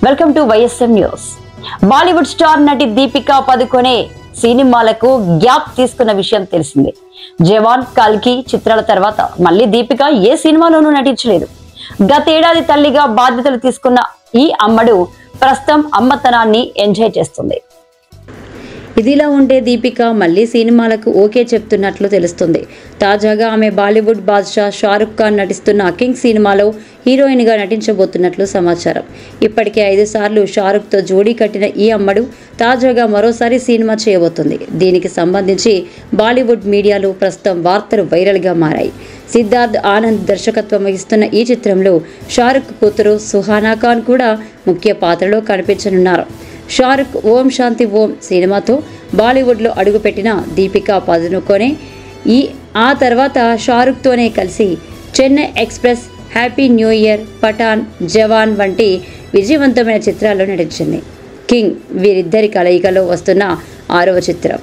Welcome to YSM news. Bollywood star నటి దీపికా పదుకొనే సినిమాలకు gap తీసుకున్న విషయం తెలిసిందే. జవాన్, కల్కి చిత్రాల తర్వాత మళ్ళీ దీపిక ఏ సినిమాలోనూ నటించలేదు. గతేడాది తల్లిగా బాధ్యతలు తీసుకున్న ఈ అమ్మడు ప్రస్తుతం అమ్మతనాన్ని ఎంజాయ్ చేస్తుంది. ఇదిలా ఉంటే దీపిక మళ్ళీ సినిమాలకు ఓకే చెప్తున్నట్లు తెలుస్తుంది. తాజాగా ఆమె బాలీవుడ్ బాద్షా షారుఖ్ ఖాన్ నటిస్తున్న కింగ్ సినిమాలో హీరోయిన్గా నటించబోతున్నట్లు సమాచారం. ఇప్పటికే 5 సార్లు షారుఖ్తో జోడీ కట్టిన ఈ అమ్మడు తాజాగా మరోసారి సినిమా చేయబోతుంది. దీనికి సంబంధించి బాలీవుడ్ మీడియాలో ప్రస్తుతం వార్తలు వైరల్గా మారాయి. సిద్ధార్థ్ ఆనంద్ దర్శకత్వం వహిస్తున్న ఈ చిత్రంలో షారుఖ్ కూతురు సుహానా ఖాన్ కూడా ముఖ్య పాత్రలో కనిపించనున్నారు. షారుఖ్ ఓం శాంతి ఓం సినిమాతో బాలీవుడ్లో అడుగుపెట్టిన దీపికా పదుకొనే ఆ తర్వాత షారుఖ్తోనే కలిసి Chennai Express, Happy New Year, Pathaan, Jawan వంటి విజయవంతమైన చిత్రాల్లో నటించింది. కింగ్ వీరిద్దరి కలయికలో వస్తున్న 6వ చిత్రం.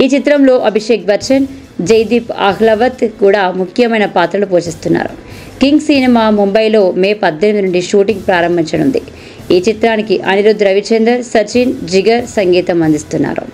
ఈ చిత్రంలో అభిషేక్ బచ్చన్, జైదీప్ అహ్లవత్ కూడా ముఖ్యమైన పాత్రలు పోషిస్తున్నారు. కింగ్ సినిమా ముంబైలో మే 18 నుండి షూటింగ్ ప్రారంభించనుంది. ఈ చిత్రానికి అనిరుద్ రవిచందర్, సచిన్, జిగర్ సంగీతం అందిస్తున్నారు.